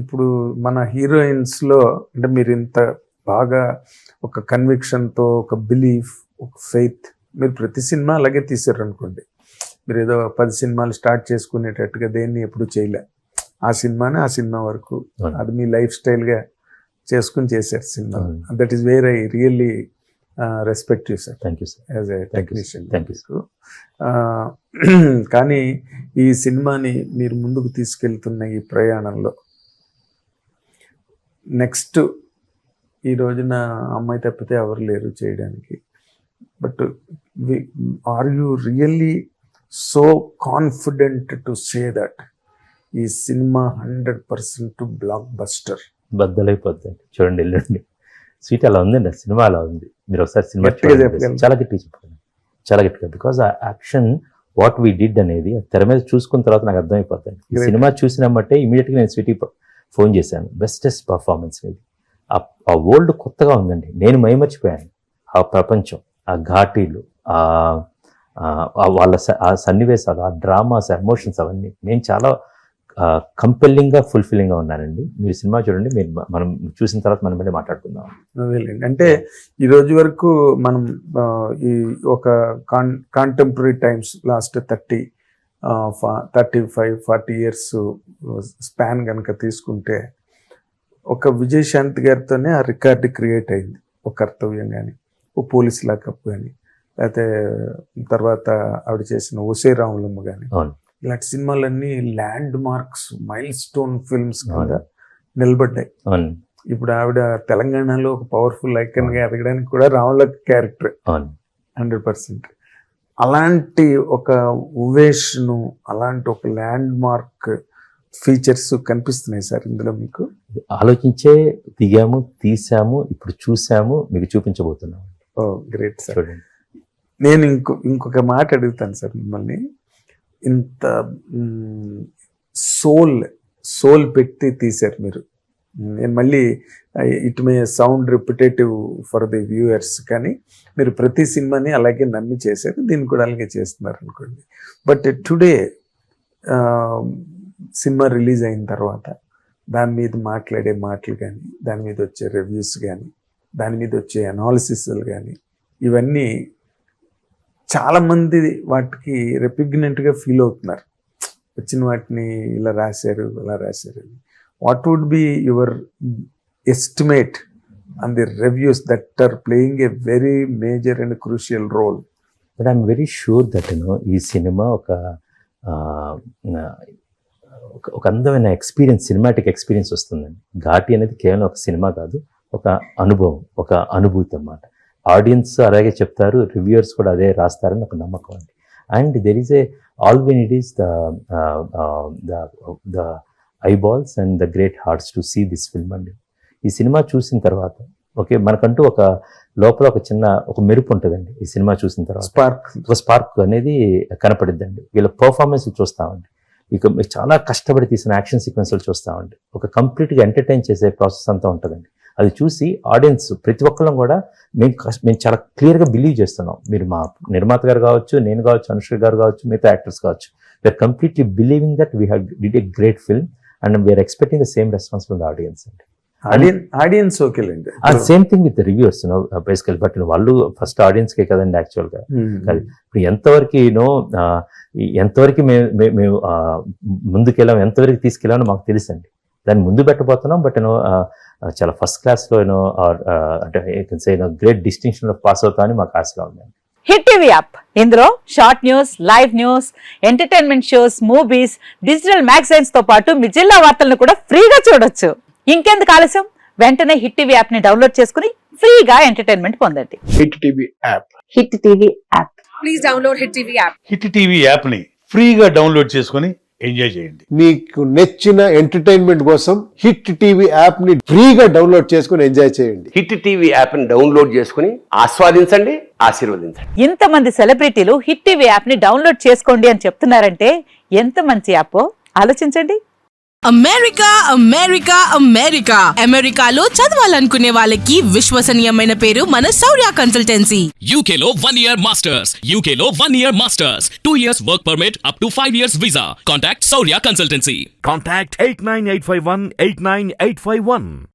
ఇప్పుడు మన హీరోయిన్స్లో అంటే మీరు ఇంత బాగా ఒక కన్విక్షన్తో, ఒక బిలీఫ్, ఒక ఫెయిత్, మీరు ప్రతి సినిమా అలాగే తీశారు అనుకోండి. మీరు ఏదో 10 సినిమాలు స్టార్ట్ చేసుకునేటట్టుగా దేన్ని ఎప్పుడు చేయలే. ఆ సినిమానే ఆ సినిమా వరకు అది మీ లైఫ్ స్టైల్గా చేసుకుని చేశారు cinema. That is where I really respect you sir. Thank you sir. As a technician. Thank you. కానీ ఈ సినిమాని మీరు ముందుకు తీసుకెళ్తున్న ఈ ప్రయాణంలో నెక్స్ట్ ఈ రోజున అమ్మాయి తప్పితే ఎవరు లేరు చేయడానికి. But are you really so confident to say that ఈ సినిమా 100% బ్లాక్ బస్టర్? బద్దలైపోద్దండి. చూడండి, వెళ్ళండి. స్వీట్ అలా ఉందండి, సినిమా అలా ఉంది. మీరు ఒకసారి సినిమా చాలా గట్టిగా చెప్పండి, చాలా గట్టిగా. బికాజ్ ఆ యాక్షన్ వాట్ వీ డిడ్ అనేది తెర మీద చూసుకున్న తర్వాత నాకు అర్థమైపోతుంది. ఈ సినిమా చూసినమ్మంటే ఇమీడియట్గా నేను స్వీటీకి ఫోన్ చేశాను. బెస్టెస్ట్ పర్ఫార్మెన్స్ ఇది. ఆ వరల్డ్ కొత్తగా ఉందండి. నేను మైమర్చిపోయాను. ఆ ప్రపంచం, ఆ ఘాటీలు, వాళ్ళ ఆ సన్నివేశాలు, ఆ డ్రామాస్, ఎమోషన్స్, అవన్నీ నేను చాలా కంపెల్లింగ్గా, ఫుల్ఫిల్లింగ్గా ఉన్నానండి. మీరు సినిమా చూడండి, మీరు మనం చూసిన తర్వాత మనం మళ్ళీ మాట్లాడుకుందాం. అంటే ఈ రోజు వరకు మనం ఈ ఒక contemporary times last 35-40 years span కనుక తీసుకుంటే ఒక విజయశాంతి గారితోనే ఆ రికార్డు క్రియేట్ అయింది. ఒక కర్తవ్యం కానీ, ఓ పోలీస్ లాకప్ కానీ, లేకపోతే తర్వాత ఆవిడ చేసిన ఓసే రాములమ్మ కానీ, ఇలాంటి సినిమాలన్నీ land marks, mile stone films కింద నిలబడ్డాయి. ఇప్పుడు ఆవిడ తెలంగాణలో ఒక పవర్ఫుల్ ఐకన్గా ఎదగడానికి కూడా రాములక్క క్యారెక్టర్ 100%. అలాంటి ఒక ఉవేష్ను, అలాంటి ఒక ల్యాండ్ మార్క్ ఫీచర్స్ కనిపిస్తున్నాయి సార్ ఇందులో మీకు? ఆలోచించే దిగాము, తీసాము, ఇప్పుడు చూసాము, మీకు చూపించబోతున్నాము. ఓ గ్రేట్ సార్. నేను ఇంకొక మాట అడుగుతాను సార్ మిమ్మల్ని. ఇంత సోల్ పెట్టి తీశారు మీరు. నేను మళ్ళీ it may sound repetitive for the viewers, కానీ మీరు ప్రతి సినిమాని అలాగే నమ్మి చేశారు, దీన్ని కూడా అలాగే చేస్తున్నారు అనుకోండి. బట్ టుడే సినిమా రిలీజ్ అయిన తర్వాత దాని మీద మాట్లాడే మాటలు కానీ, దాని మీద వచ్చే రివ్యూస్ కానీ, దాని మీద వచ్చే అనాలిసిస్లు కానీ, ఇవన్నీ చాలామంది వాటికి రెపిగ్నెంట్గా ఫీల్ అవుతున్నారు. వచ్చిన వాటిని ఇలా రాశారు, అలా రాశారు. What would be your estimate on the reviews that are playing a very major and crucial role? But I'm very sure that ఈ సినిమా ఒక అందమైన ఎక్స్పీరియన్స్, సినిమాటిక్ ఎక్స్పీరియన్స్ వస్తుందండి. ఘాటి అనేది కేవలం ఒక సినిమా కాదు, ఒక అనుభవం, ఒక అనుభూతి అన్నమాట. ఆడియన్స్ అలాగే చెప్తారు, రివ్యూయర్స్ కూడా అదే రాస్తారని ఒక నమ్మకం అండి. And there is all we need is the eyeballs and the great hearts to see this film అండి. ఈ సినిమా చూసిన తర్వాత ఓకే, మనకంటూ ఒక లోపల ఒక మెరుపు ఉంటుందండి. ఈ సినిమా చూసిన తర్వాత స్పార్క్ అనేది కనపడిద్దండి. వీళ్ళ పర్ఫార్మెన్స్ చూస్తామండి. ఇక చాలా కష్టపడి తీసిన యాక్షన్ సీక్వెన్స్లు చూస్తామండి. ఒక కంప్లీట్గా ఎంటర్టైన్ చేసే ప్రాసెస్ అంతా ఉంటుందండి. అది చూసి ఆడియన్స్ ప్రతి ఒక్కళ్ళం కూడా మేము చాలా క్లియర్గా బిలీవ్ చేస్తున్నాం. మీరు మా నిర్మాత గారు కావచ్చు, నేను కావచ్చు, అనుశ్రీ గారు కావచ్చు, మిగతా యాక్టర్స్ కావచ్చు, we're completely believing that we have did a great film and we're expecting the same response from the audience అండి. ఆడియన్స్ ఓకేలేండి. Same thing with reviews basically. But వాళ్ళు ఫస్ట్ ఆడియన్స్కే కదండి యాక్చువల్గా. ఇప్పుడు ఎంతవరకు మేము ముందుకెళ్ళాం, ఎంతవరకు తీసుకెళ్ళామో మాకు తెలుసు అండి. దాన్ని ముందు పెట్టబోతున్నాం. బట్ చాలా ఫస్ట్ క్లాస్లో అంటే గ్రేట్ డిస్టింక్షన్లో పాస్ అవుతా అని మాకు ఆశగా ఉందండి. హిట్ టీవీ యాప్, ఇందులో short news, live news, entertainment shows, movies, digital magazines తో పాటు మీ జిల్లా వార్తలను కూడా ఫ్రీగా చూడొచ్చు. ఇంకెందుకు ఆలస్యం, వెంటనే హిట్ టీవీ యాప్ ని డౌన్లోడ్ చేసుకుని ఫ్రీగా ఎంటర్టైన్మెంట్ పొందండి. Hit TV app. Hit TV app. Please download hit TV app. Hit TV app ని ఫ్రీగా డౌన్లోడ్ చేసుకుని ఎంజాయ్ చేయండి. మీకు నచ్చిన ఎంటర్టైన్మెంట్ కోసం హిట్ టీవీ యాప్ ని ఫ్రీగా డౌన్లోడ్ చేసుకుని ఎంజాయ్ చేయండి. హిట్ టీవీ యాప్ ని డౌన్లోడ్ చేసుకుని ఆస్వాదించండి, ఆశీర్వదించండి. ఇంతమంది సెలబ్రిటీలు హిట్ టీవీ యాప్ ని డౌన్లోడ్ చేసుకోండి అని చెప్తున్నారంటే ఎంత మంచి యాప్ ఆలోచించండి. అమెరికా అమెరికా అమెరికా అమెరికాలో చదవాలనుకునే వాళ్ళకి విశ్వసనీయమైన పేరు మన శౌర్య కన్సల్టెన్సీ. UK లో 1 year masters. UK లో 1 year masters. 2 years work permit up to 5 years visa. Contact Saurya Consultancy. Contact 89851 89851.